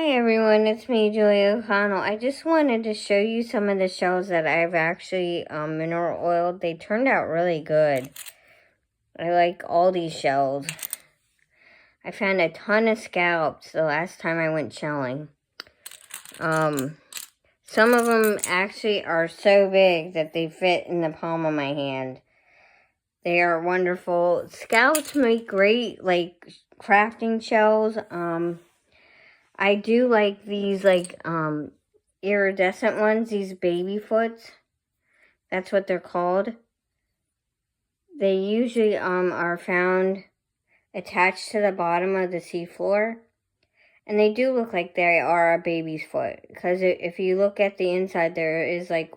Hi everyone, it's me, Julia O'Connell. I just wanted to show you some of the shells that I've actually mineral oiled. They turned out really good. I like all these shells. I found a ton of scallops the last time I went shelling. Some of them actually are so big that they fit in the palm of my hand. They are wonderful. Scallops make great, like, crafting shells. I do like these, like, iridescent ones, these baby foots. That's what they're called. They usually, are found attached to the bottom of the seafloor. And they do look like they are a baby's foot. Because if you look at the inside, there is, like,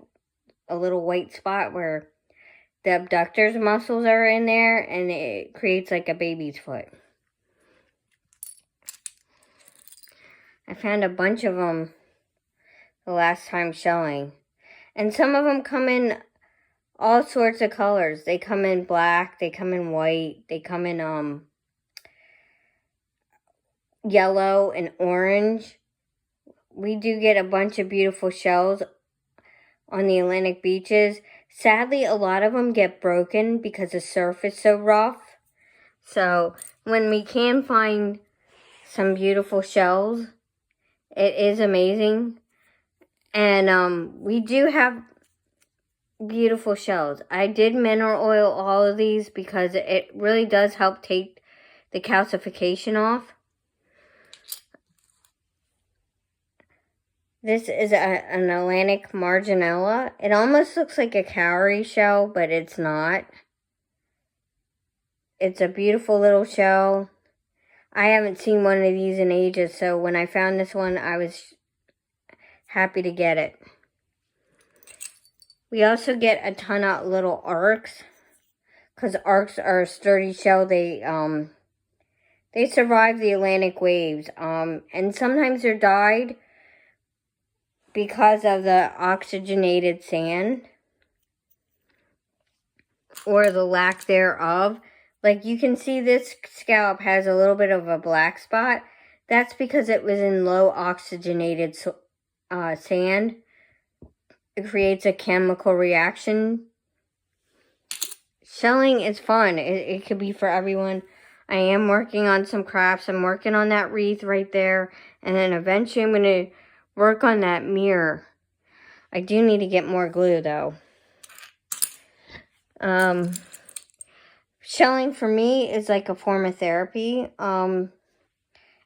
a little white spot where the abductor's muscles are in there. And it creates, like, a baby's foot. I found a bunch of them the last time shelling. And some of them come in all sorts of colors. They come in black, they come in white, they come in yellow and orange. We do get a bunch of beautiful shells on the Atlantic beaches. Sadly, a lot of them get broken because the surf is so rough. So when we can find some beautiful shells, it is amazing. And we do have beautiful shells. I did mineral oil all of these because it really does help take the calcification off. This is an Atlantic Marginella. It almost looks like a cowrie shell, but it's not. It's a beautiful little shell. I haven't seen one of these in ages, so when I found this one, I was happy to get it. We also get a ton of little arcs, because arcs are a sturdy shell. They survive the Atlantic waves, and sometimes they're dyed because of the oxygenated sand or the lack thereof. Like you can see this scallop has a little bit of a black spot. That's because it was in low oxygenated sand. It creates a chemical reaction. Shelling is fun. It could be for everyone. I am working on some crafts. I'm working on that wreath right there. And then eventually I'm going to work on that mirror. I do need to get more glue though. Shelling for me is like a form of therapy.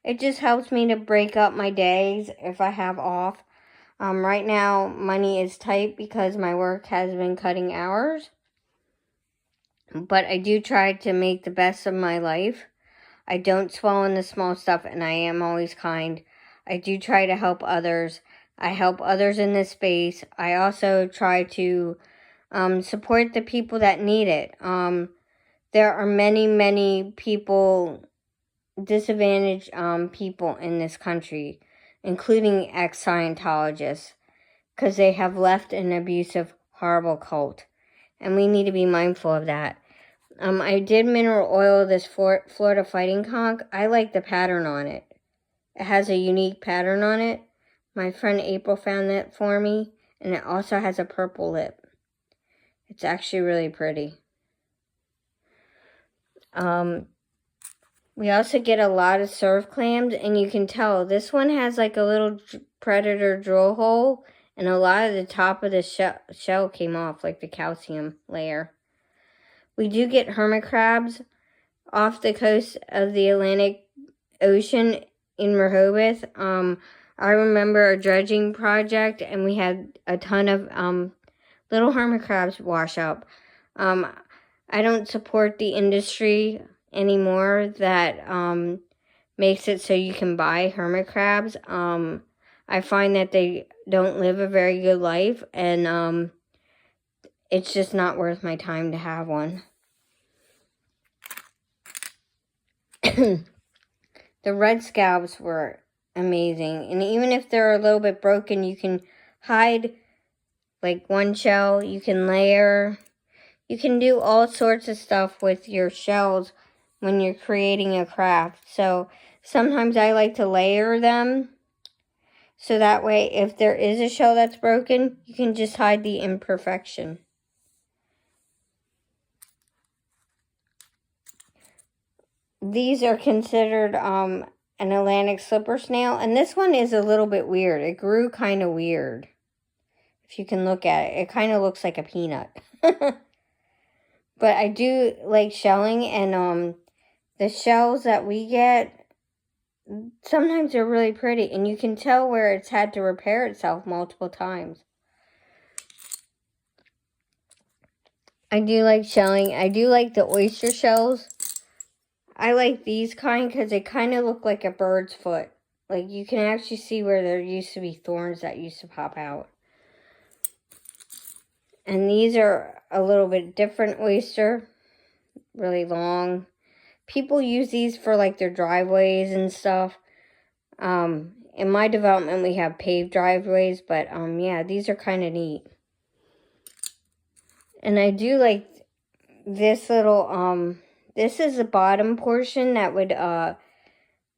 It just helps me to break up my days if I have off. Right now money is tight because my work has been cutting hours. But I do try to make the best of my life. I don't swallow in the small stuff, and I am always kind. I do try to help others. I help others in this space. I also try to support the people that need it. There are many, many people, disadvantaged people in this country, including ex-Scientologists, because they have left an abusive, horrible cult. And we need to be mindful of that. I did mineral oil this Florida fighting conch. I like the pattern on it. It has a unique pattern on it. My friend April found that for me. And it also has a purple lip. It's actually really pretty. We also get a lot of surf clams. And you can tell this one has like a little predator drill hole. And a lot of the top of the shell came off, like the calcium layer. We do get hermit crabs off the coast of the Atlantic Ocean in Rehoboth. I remember a dredging project, and we had a ton of little hermit crabs wash up. I don't support the industry anymore that makes it so you can buy hermit crabs. I find that they don't live a very good life, and it's just not worth my time to have one. The red scallops were amazing. And even if they're a little bit broken, you can hide like one shell. You can layer. You can do all sorts of stuff with your shells when you're creating a craft. So sometimes I like to layer them So that way, if there is a shell that's broken, you can just hide the imperfection. These are considered an Atlantic slipper snail, and this one is a little bit weird. It grew kind of weird. If you can look at it, it kind of looks like a peanut. But I do like shelling, and the shells that we get, sometimes they're really pretty, and you can tell where it's had to repair itself multiple times. I do like shelling. I do like the oyster shells. I like these kind because they kind of look like a bird's foot. Like, you can actually see where there used to be thorns that used to pop out. And these are a little bit different oyster. Really long. People use these for, like, their driveways and stuff. In my development, we have paved driveways. But, yeah, these are kind of neat. And I do like this little, this is the bottom portion that would,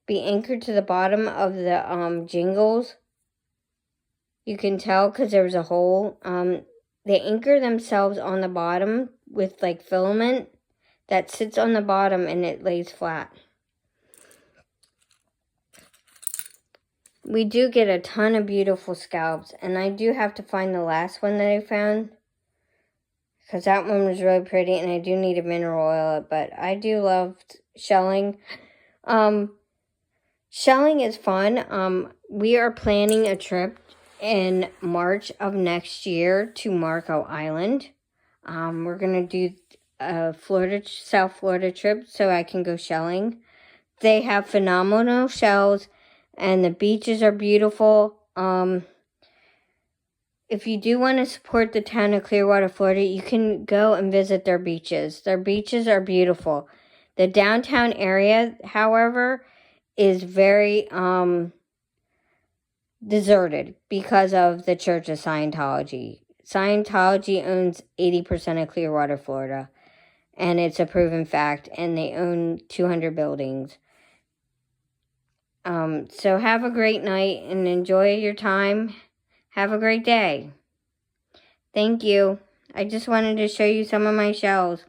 be anchored to the bottom of the, jingles. You can tell because there was a hole. They anchor themselves on the bottom with, like, filament that sits on the bottom and it lays flat. We do get a ton of beautiful scallops, and I do have to find the last one that I found, because that one was really pretty, and I do need to mineral oil it, but I do love shelling. Shelling is fun. We are planning a trip in March of next year to Marco Island. We're going to do a South Florida trip so I can go shelling. They have phenomenal shells, and the beaches are beautiful. If you do want to support the town of Clearwater, Florida, you can go and visit their beaches. Their beaches are beautiful. The downtown area, however, is very deserted because of the Church of Scientology. Scientology owns 80% of Clearwater, Florida, and it's a proven fact, and they own 200 buildings. So have a great night and enjoy your time. Have a great day. Thank you. I just wanted to show you some of my shells.